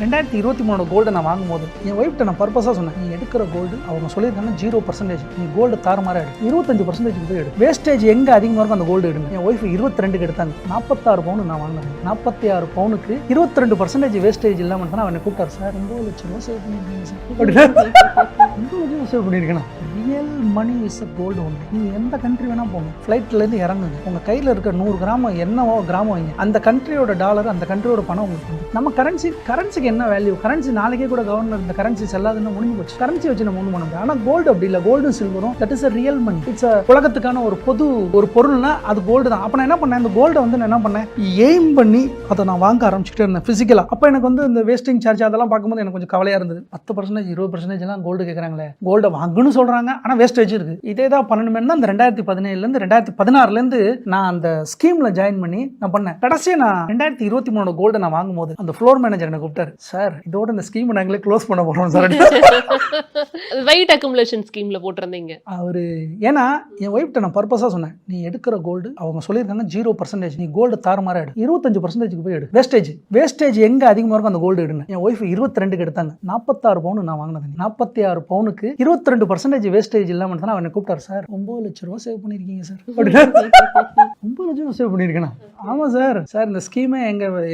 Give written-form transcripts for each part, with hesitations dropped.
2023 gold நான் வாங்கும்போது என் ஒய்ஃப்ட்ட நான் பர்பஸாக சொன்னேன், நீ எடுக்கிற கோல்டு அவங்க சொல்லியிருக்காங்க 0%, நீ கோல்டு தாறுமாறா எடு, 25% போய் எடு, வேஸ்டேஜ் எங்கே அதிகமாக இருக்கும் அந்த கோல்டு எடுங்க. என் ஒய்ஃப் 22 எடுத்தாங்க, 46 பவுன் நான் வாங்கினேன். 46 பவுனுக்கு 22% வேஸ்டேஜ் இல்லாமல் தான் அவனை கூப்பிட்டார். சார் 9 லட்சம் ரூபா சேவ் பண்ணியிருக்கீங்க சார். 9 லட்சம் சேவ் பண்ணியிருக்கேன். Real money is a gold ஒன்று. நீங்கள் எந்த கண்ட்ரி வேணால் போங்க, ஃப்ளைட்லேருந்து இறங்குங்க, உங்கள் கையில் இருக்க 100 கிராம் என்னவோ கிராமம் வைங்க, அந்த கண்ட்ரியோட டாலர் அந்த கண்ட்ரியோட பணம் உங்களுக்கு வந்து. நம்ம கரன்சிக்கு என்ன வேல்யூ? கரன்சி நாளைக்கே கூட கவர்னர் இந்த கரன்சி செல்லாதுன்னு முடிஞ்சு போச்சு. கரன்சி வச்சு நம்ம ஒன்றும் பண்ண முடியாது. ஆனால் கோல்டு அப்படி இல்லை. கோல்டும் சில்வரும் that is a real money. It's உலகத்துக்கான ஒரு பொது ஒரு பொருள்னா அது கோல்டு தான். அப்போ நான் என்ன பண்ணேன், இந்த கோல்டை வந்து நான் என்ன பண்ணேன், எய்ம் பண்ணி அதை நான் வாங்க ஆரம்பிச்சுட்டே இருந்தேன் ஃபிசிக்கலாக. அப்போ எனக்கு வந்து இந்த வேஸ்டிங் சார்ஜ் அதெல்லாம் பார்க்கும்போது எனக்கு கொஞ்சம் கவலையாக இருந்தது. 10% 20% கோல்டு கேட்குறாங்களே, கோல்டை வாங்கணும்னு சொல்கிறாங்க, ஆனால் வேஸ்டேஜ் இருக்குது. இதே தான் பண்ணணுமே தான் இந்த 2017 2016 நான் அந்த ஸ்கீமில் ஜாயின் பண்ணி நான் பண்ணேன். கடைசியாக நான் 2023 கோல்டு நான் வாங்கும்போது அந்த ஃப்ளோர் மேனேஜர் என்ன கூப்பிட்டாரு. சார் இதோட இந்த ஸ்கீம் நாங்களே க்ளோஸ் பண்ண போகிறோம் சார். வெயிட் அக்குமுலேஷன் ஸ்கீம்ல போட்டிருந்தீங்க அவரு. ஏன்னா என் ஒய்ஃப்ட்ட நான் பர்பஸாக சொன்னேன், நீ எடுக்கிற கோல்டு அவங்க சொல்லியிருக்காங்க 0%, நீ கோல்டு தாறுமாறா எடு, 25% போய் எடு, வேஸ்டேஜ் எங்கே அதிகமாக இருக்கும் அந்த கோல்டு எடுங்க. என் ஒய்ஃப் 22 எடுத்தாங்க, 46 பவுன் நான் வாங்கினது. 46 பவுனுக்கு 22% வேஸ்டேஜ் இல்லாமல் தான் அவனை கூப்பிட்டார். சார் 9 லட்சம் ரூபா சேவ் பண்ணியிருக்கீங்க சார். 9 லட்சம் ரூபா சேவ் பண்ணியிருக்கேன். ஆமாம் சார். சார் இந்த ஸ்கீமே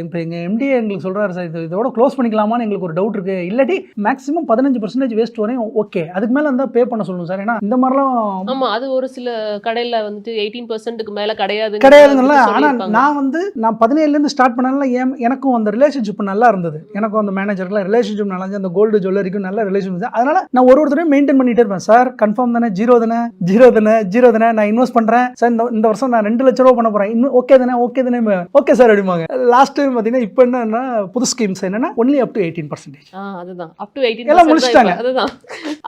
இப்போ எங்கள் எம்டிஏ எங்களுக்கு சொல்கிறாரு சார், இதோட க்ளோஸ் பண்ணிக்கலாமான்னு எங்களுக்கு ஒரு டவுட் இருக்குது. இல்லாட்டி மேக்ஸிமம் 15% வேஸ்ட் வரையும் ஓகே, அதுக்கு மேலே இருந்தால் பே பண்ண சொல்லணும் சார். ஏன்னா இந்த மாதிரிலாம் ஆமா, அது ஒரு சில கடையில் வந்துட்டு 18%க்கு மேலே கிடையாதுங்களா. ஆனால் நான் 17 ஸ்டார்ட் பண்ணனால எனக்கும் அந்த ரிலேஷன்ஷிப் நல்லா இருந்தது. எனக்கும் அந்த மேனேஜருக்குலாம் ரிலேஷன்ஷிப் நல்லா இருந்துச்சு. அந்த கோல்டு ஜுவல்லரிக்கும் நல்ல ரிலேஷன் இருந்துச்சு. அதனால நான் ஒருத்தரையும் மெயின்டைன் பண்ணிட்டே இருப்பேன். சார் கன்ஃபார்ம் தானே, ஜீரோ தானே நான் இன்வெஸ்ட் பண்ணுறேன் சார், இந்த வருஷம் நான் 2 லட்ச ரூபா பண்ண போகிறேன், இன்னும் ஓகே தானே ஓகே சார் அப்படிமாங்க. லாஸ்ட் டைம் பார்த்தீங்கன்னா இப்போ என்னன்னா புது ஸ்கீம்ஸ் என்னன்னா ஒன்லி அப் டு 18%. அதுதான் அப் டு 18% அதுதான்.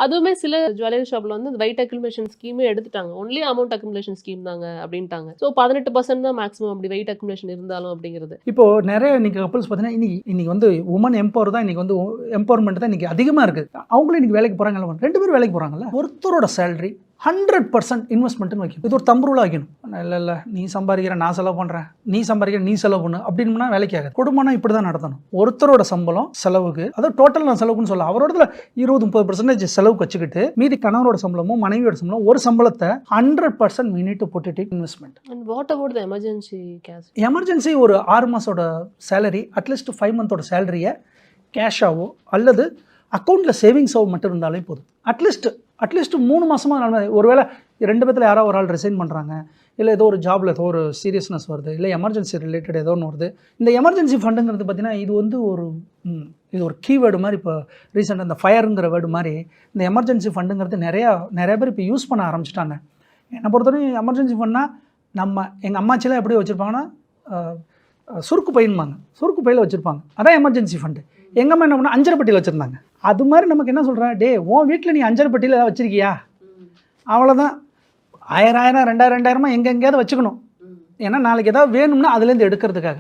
அதுவுமே சில ஜுவல்லரி ஷாப்ல வந்து வெயிட் அக்குமுலேஷன் ஸ்கீமே எடுத்துட்டாங்க. ஒன்லி அமௌண்ட் அக்குமுலேஷன் ஸ்கீம் தாங்க அப்படின்ட்டாங்க. ஸோ 18% தான் மேக்ஸிமம் அப்படி வெயிட் அக்குமுலேஷன் இருந்தாலும் அப்படிங்கிறது. இப்போ நிறைய இன்னைக்கு கப்பல்ஸ் பார்த்தீங்கன்னா இன்னைக்கு வந்து உமன் எம்பவர் தான், இன்னைக்கு வந்து எம்பவர்மெண்ட் தான் இன்னைக்கு அதிகமாக இருக்குது. அவங்களும் இன்னைக்கு வேலைக்கு போகிறாங்கல்ல, 2 பேரும் வேலைக்கு போகிறாங்கல்ல, ஒருத்தரோட சேலரி 100% இன்வெஸ்ட்மெண்ட்னு வைக்கணும். இது ஒரு தம்புருளாக வைக்கணும். இல்லை நீ சம்பாதிக்கிற நான் செலவு பண்ணுறேன், நீ சம்பாதிக்கிற நீ செலவு பண்ணு அப்படின்னா வேலைக்கு ஆகாது. குடும்பம்னா இப்படி தான் நடத்தணும். ஒருத்தரோட சம்பளம் செலவுக்கு, அதாவது டோட்டல் நான் செலவுக்குன்னு சொல்ல, அவரோட 20-30% செலவுக்கு வச்சுக்கிட்டு மீதி கணவரோட சம்பளமும் மனைவியோட சம்பளம் ஒரு சம்பளத்தை 100% we need to put it in investment. And what about the emergency cash? Emergency ஒரு 6 மாதத்தோட சேலரி, அட்லீஸ்ட் 5 மந்தோட சேலரியை கேஷாவோ அல்லது அக்கௌண்ட்டில் சேவிங்ஸாவோ மட்டும் இருந்தாலே போதும். அட்லீஸ்ட் 3 மாதமாக நல்ல. ஒருவேளை 2 பேர்த்தில் யாராவது ஒரு ஆள் ரிசைன் பண்ணுறாங்க, இல்லை ஏதோ ஒரு ஜாபில் ஏதோ ஒரு சீரியஸ்னஸ் வருது, இல்லை எமர்ஜென்சி ரிலேட்டட் ஏதோ ஒன்று வருது. இந்த எமர்ஜென்சி ஃபண்டுங்கிறது பார்த்தீங்கன்னா இது வந்து இது ஒரு கீவேர்டு மாதிரி. இப்போ ரீசெண்டாக இந்த ஃபயருங்கிற வேர்டு மாதிரி இந்த எமர்ஜென்சி ஃபண்டுங்கிறது நிறைய பேர் இப்போ யூஸ் பண்ண ஆரம்பிச்சிட்டாங்க. என்னை பொறுத்தவரைக்கும் எமர்ஜென்சி ஃபண்ட்னா எங்கள் அம்மாச்சிலாம் எப்படி வச்சுருப்பாங்கன்னா சுருக்கு பையன்பாங்க, சுருக்கு பையில் வச்சுருப்பாங்க, அதான் எமர்ஜென்சி ஃபண்டு. எங்கள் அம்மா என்ன பண்ணால் அஞ்சரை பெட்டியில் வச்சுருந்தாங்க. அது மாதிரி நமக்கு என்ன சொல்கிறேன், உன் வீட்டில் நீ அஞ்சரை பெட்டியில் ஏதாவது வச்சுருக்கியா, அவ்வளோதான். 1000 2000 2000 எங்கெங்கேயாவது வச்சுக்கணும். ஏன்னா நாளைக்கு ஏதாவது வேணும்னா அதுலேருந்து எடுக்கிறதுக்காக.